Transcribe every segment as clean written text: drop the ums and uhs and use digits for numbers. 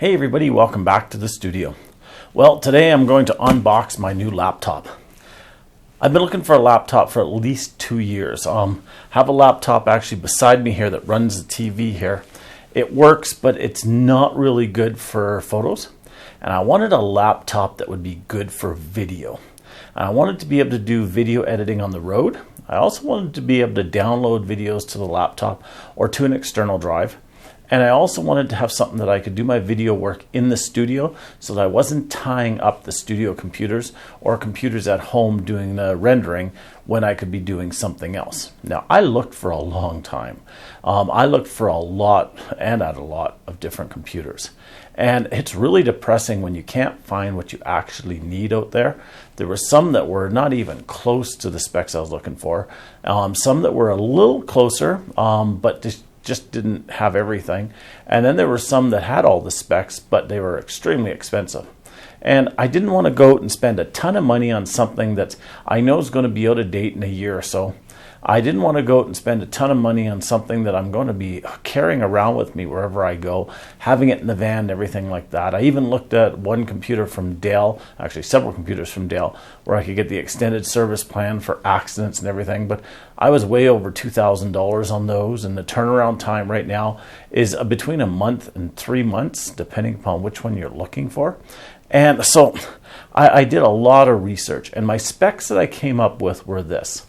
Hey everybody, welcome back to the studio. Well, today I'm going to unbox my new laptop. I've been looking for a laptop for at least 2 years. Have a laptop actually beside me here that runs the TV here. It works, but it's not really good for photos. And I wanted a laptop that would be good for video. And I wanted to be able to do video editing on the road. I also wanted to be able to download videos to the laptop or to an external drive. And I also wanted to have something that I could do my video work in the studio so that I wasn't tying up the studio computers or computers at home doing the rendering when I could be doing something else. Now, I looked for a long time. I looked for a lot and at a lot of different computers. And it's really depressing when you can't find what you actually need out there. There were some that were not even close to the specs I was looking for. Some that were a little closer, but just didn't have everything. And then there were some that had all the specs, but they were extremely expensive. And I didn't want to go out and spend a ton of money on something that I know is going to be out of date in a year or so. I didn't want to go out and spend a ton of money on something that I'm going to be carrying around with me wherever I go, having it in the van and everything like that. I even looked at one computer from Dell, actually several computers from Dell, where I could get the extended service plan for accidents and everything, but I was way over $2,000 on those, and the turnaround time right now is between a month and 3 months, depending upon which one you're looking for. And so I did a lot of research, and my specs that I came up with were this.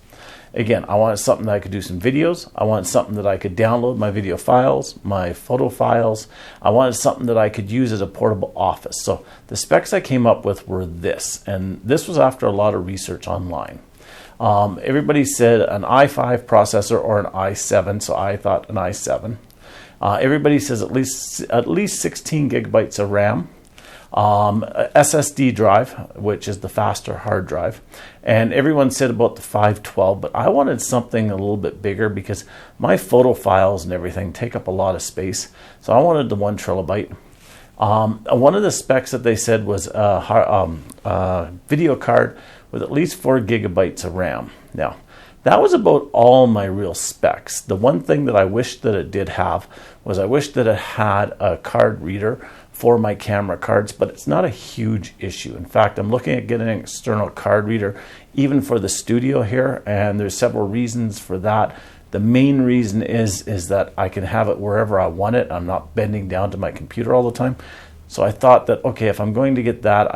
Again, I wanted something that I could do some videos. I wanted something that I could download my video files, my photo files. I wanted something that I could use as a portable office. So the specs I came up with were this, and this was after a lot of research online. Everybody said an i5 processor or an i7, so I thought an i7. Everybody says at least 16 gigabytes of RAM. SSD drive, which is the faster hard drive, and everyone said about the 512, but I wanted something a little bit bigger because my photo files and everything take up a lot of space, so I wanted the 1 terabyte. One of the specs that they said was a video card with at least 4 gigabytes of RAM. Now, that was about all my real specs. The one thing that I wished that it did have was I wished that it had a card reader for my camera cards, but it's not a huge issue. In fact, I'm looking at getting an external card reader even for the studio here, and there's several reasons for that. The main reason is that I can have it wherever I want it. I'm not bending down to my computer all the time. So I thought that, okay, if I'm going to get that,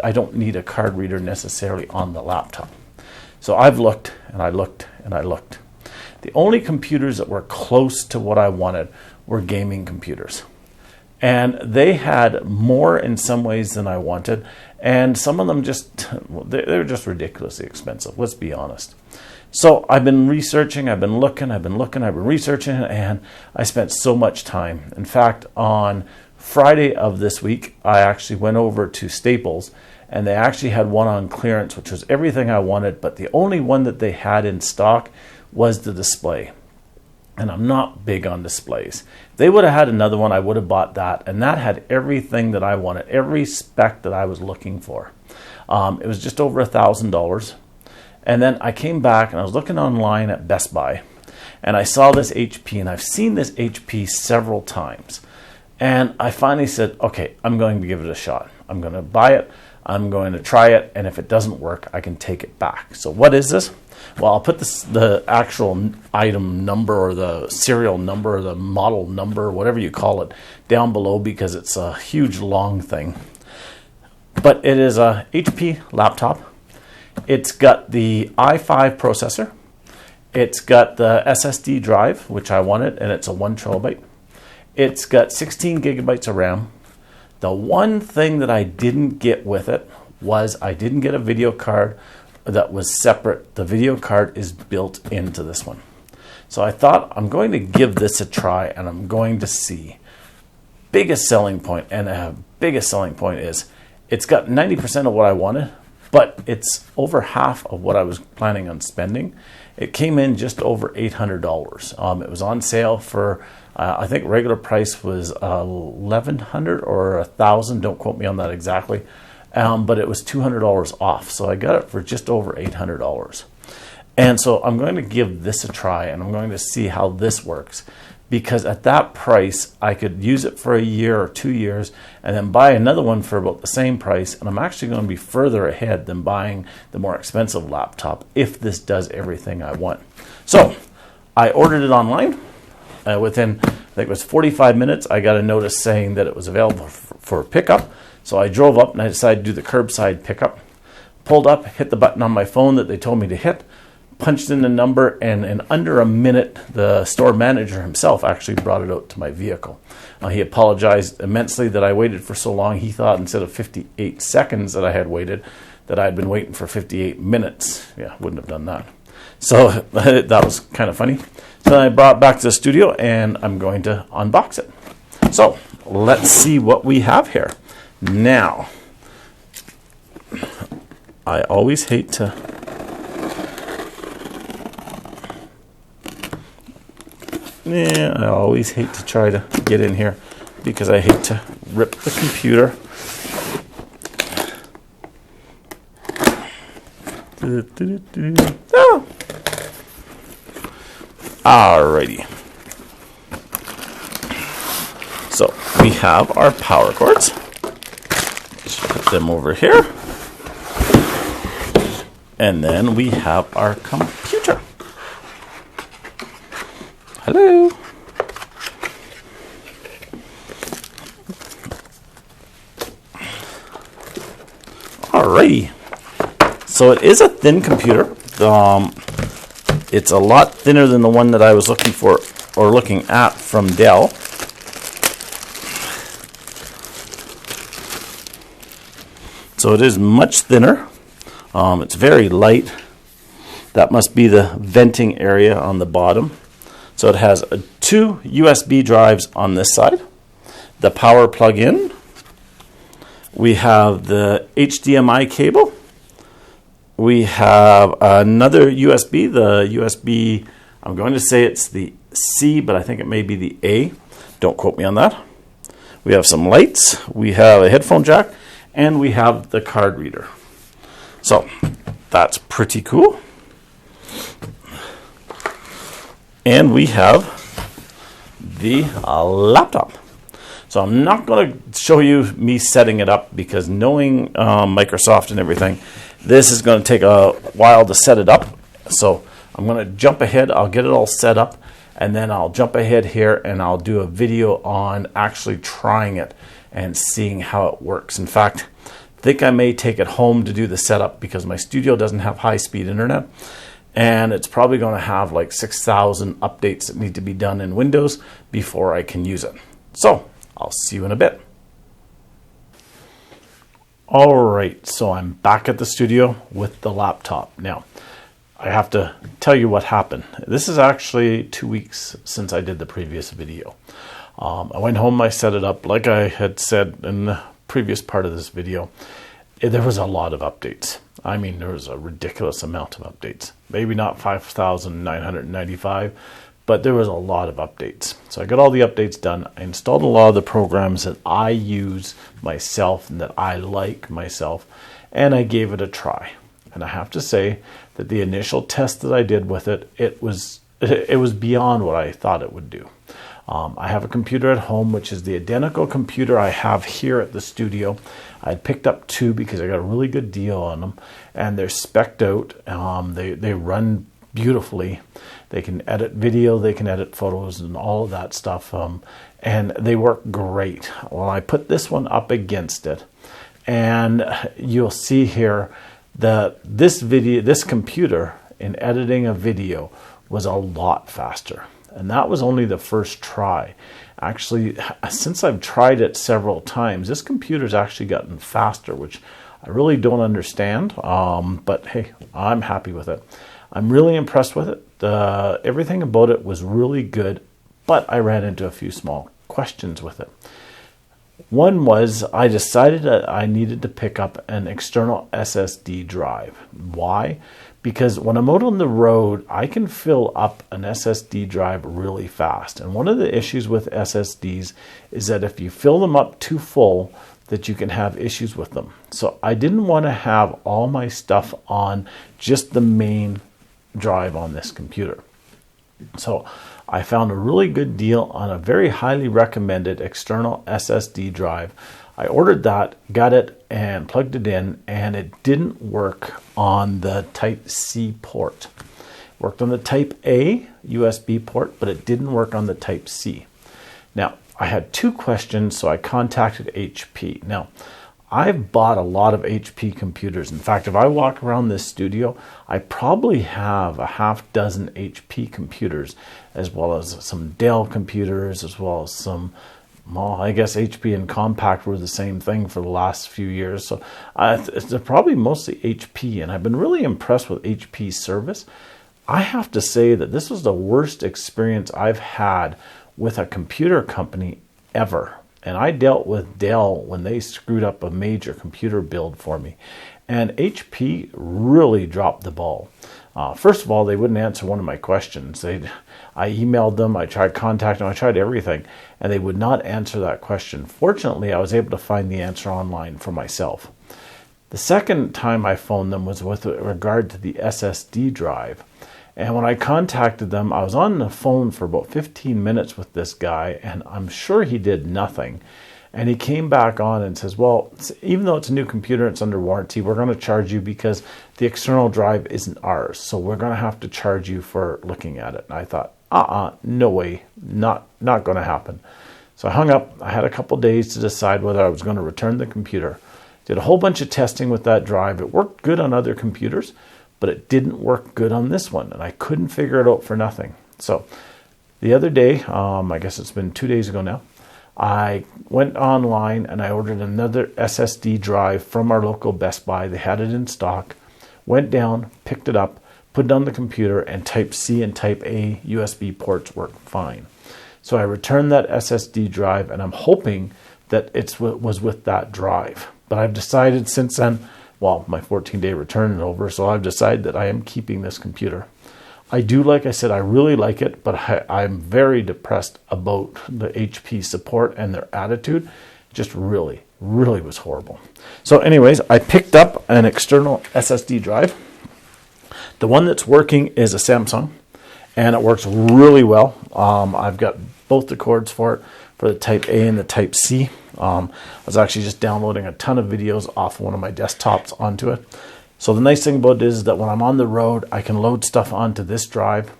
I don't need a card reader necessarily on the laptop. So I've looked and I looked and I looked. The only computers that were close to what I wanted were gaming computers. And they had more in some ways than I wanted, and some of them they're just ridiculously expensive, let's be honest. So I've been researching, I've been researching, and I spent so much time. In fact, on Friday of this week, I actually went over to Staples, and they actually had one on clearance, which was everything I wanted, but the only one that they had in stock was the display. And I'm not big on displays. If they would have had another one, I would have bought that. And that had everything that I wanted, every spec that I was looking for. It was just over $1,000. And then I came back and I was looking online at Best Buy. And I saw this HP, and I've seen this HP several times. And I finally said, okay, I'm going to give it a shot. I'm going to buy it. I'm going to try it. And if it doesn't work, I can take it back. So what is this? Well, I'll put the actual item number or the serial number or the model number, whatever you call it, down below because it's a huge long thing. But it is a HP laptop. It's got the i5 processor. It's got the SSD drive, which I wanted, and it's a 1 terabyte. It's got 16 gigabytes of RAM. The one thing that I didn't get with it was I didn't get a video card that was separate. The video card is built into this one. So I thought I'm going to give this a try, and I'm going to see. Biggest selling point, and the biggest selling point is it's got 90% of what I wanted, but it's over half of what I was planning on spending. It came in just over $800. It was on sale for I think regular price was $1,100 or $1,000. Don't quote me on that exactly. But it was $200 off. So I got it for just over $800. And so I'm going to give this a try, and I'm going to see how this works. because at that price, I could use it for a year or 2 years and then buy another one for about the same price. And I'm actually going to be further ahead than buying the more expensive laptop if this does everything I want. So I ordered it online. Within, I think it was 45 minutes, I got a notice saying that it was available for pickup. So I drove up and I decided to do the curbside pickup. Pulled up, hit the button on my phone that they told me to hit, punched in the number, and in under a minute, the store manager himself actually brought it out to my vehicle. He apologized immensely that I waited for so long. He thought instead of 58 seconds that I had waited, that I had been waiting for 58 minutes. Yeah, wouldn't have done that. So that was kind of funny. So then I brought it back to the studio, and I'm going to unbox it. So let's see what we have here. Now, I always hate to... I always hate to try to get in here because I hate to rip the computer. Oh. Alrighty. So we have our power cords. Just put them over here. And then we have our computer. Hello. Alrighty. So it is a thin computer. It's a lot thinner than the one that I was looking for or looking at from Dell. So it is much thinner. It's very light. That must be the venting area on the bottom. So it has two USB drives on this side, the power plug-in. We have the HDMI cable. We have another USB, the USB, I'm going to say it's the C, but I think it may be the A. Don't quote me on that. We have some lights. We have a headphone jack, and we have the card reader. So that's pretty cool. And we have the laptop. So I'm not going to show you me setting it up because knowing Microsoft and everything, this is going to take a while to set it up. So I'm going to jump ahead. I'll get it all set up, and then I'll jump ahead here and I'll do a video on actually trying it and seeing how it works. In fact, I think I may take it home to do the setup because my studio doesn't have high-speed internet. And it's probably going to have like 6,000 updates that need to be done in Windows before I can use it. So I'll see you in a bit. All right, so I'm back at the studio with the laptop. Now, I have to tell you what happened. This is actually 2 weeks since I did the previous video. I went home, I set it up. Like I had said in the previous part of this video, there was a lot of updates. I mean, there was a ridiculous amount of updates. Maybe not 5,995, but there was a lot of updates. So I got all the updates done. I installed a lot of the programs that I use myself and that I like myself, and I gave it a try. And I have to say that the initial test that I did with it, it was beyond what I thought it would do. I have a computer at home, which is the identical computer I have here at the studio. I picked up two because I got a really good deal on them, and they're spec'd out. They run beautifully. They can edit video, they can edit photos, and all of that stuff, and they work great. Well, I put this one up against it, and you'll see here that this computer in editing a video was a lot faster. And that was only the first try. Actually, since I've tried it several times, this computer's actually gotten faster, which I really don't understand. But hey, I'm happy with it. I'm really impressed with it. Everything about it was really good, but I ran into a few small questions with it. One was I decided that I needed to pick up an external SSD drive. Why? Because when I'm out on the road, I can fill up an SSD drive really fast. And one of the issues with SSDs is that if you fill them up too full, that you can have issues with them. So I didn't want to have all my stuff on just the main drive on this computer. So I found a really good deal on a very highly recommended external SSD drive. I ordered that, got it, and plugged it in, and it didn't work on the Type-C port. It worked on the Type-A USB port, but it didn't work on the Type-C. Now, I had two questions, so I contacted HP. Now, I've bought a lot of HP computers. In fact, if I walk around this studio, I probably have a half dozen HP computers, as well as some Dell computers, as well as some, well, I guess HP and Compaq were the same thing for the last few years. So they're probably mostly HP, and I've been really impressed with HP's service. I have to say that this was the worst experience I've had with a computer company ever. And I dealt with Dell when they screwed up a major computer build for me. And HP really dropped the ball. First of all, they wouldn't answer one of my questions. I emailed them, I tried contacting them, I tried everything, and they would not answer that question. Fortunately, I was able to find the answer online for myself. The second time I phoned them was with regard to the SSD drive. And when I contacted them, I was on the phone for about 15 minutes with this guy, and I'm sure he did nothing. And he came back on and says, well, even though it's a new computer, it's under warranty, we're going to charge you because the external drive isn't ours. So we're going to have to charge you for looking at it. And I thought, no way, not going to happen. So I hung up. I had a couple days to decide whether I was going to return the computer. Did a whole bunch of testing with that drive. It worked good on other computers, but it didn't work good on this one, and I couldn't figure it out for nothing. So the other day, I guess it's been 2 days ago now, I went online and I ordered another SSD drive from our local Best Buy. They had it in stock. Went down, picked it up, put it on the computer, and Type-C and Type-A USB ports work fine. So I returned that SSD drive, and I'm hoping that it was with that drive. But I've decided since then, well, my 14-day return is over, so I've decided that I am keeping this computer. I do, like I said, I really like it, but I'm very depressed about the HP support and their attitude. Just really, really was horrible. So anyways, I picked up an external SSD drive. The one that's working is a Samsung, and it works really well. I've got both the cords for it, for the Type-A and the Type-C. I was actually just downloading a ton of videos off one of my desktops onto it. So the nice thing about it is that when I'm on the road, I can load stuff onto this drive,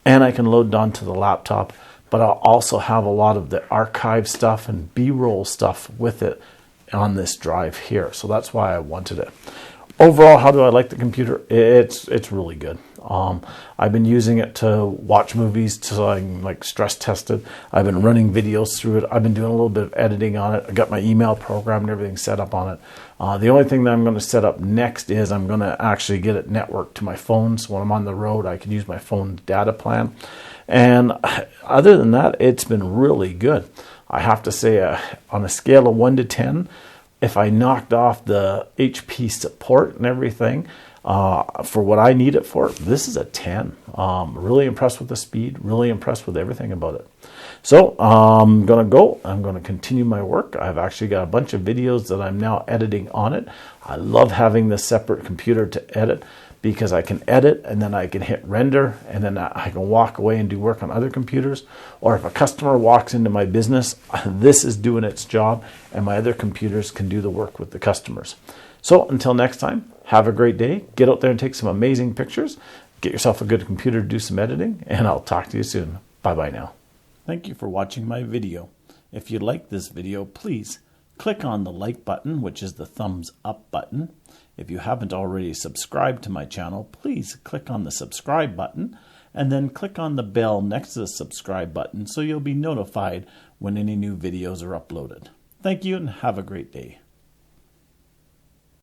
and I can load it onto the laptop, but I'll also have a lot of the archive stuff and B-roll stuff with it on this drive here. So that's why I wanted it. Overall, how do I like the computer? It's really good. I've been using it to watch movies, to like stress test it. I've been running videos through it. I've been doing a little bit of editing on it. I got my email program and everything set up on it. The only thing that I'm going to set up next is I'm going to actually get it networked to my phone. So when I'm on the road, I can use my phone's data plan. And other than that, it's been really good. I have to say, on a scale of 1 to 10, if I knocked off the HP support and everything for what I need it for, this is a 10. Really impressed with the speed, really impressed with everything about it. So I'm going to continue my work. I've actually got a bunch of videos that I'm now editing on it. I love having this separate computer to edit, because I can edit and then I can hit render and then I can walk away and do work on other computers. Or if a customer walks into my business, this is doing its job and my other computers can do the work with the customers. So until next time, have a great day. Get out there and take some amazing pictures. Get yourself a good computer to do some editing, and I'll talk to you soon. Bye-bye now. Thank you for watching my video. If you like this video, please click on the like button, which is the thumbs up button. If you haven't already subscribed to my channel, please click on the subscribe button and then click on the bell next to the subscribe button so you'll be notified when any new videos are uploaded. Thank you and have a great day.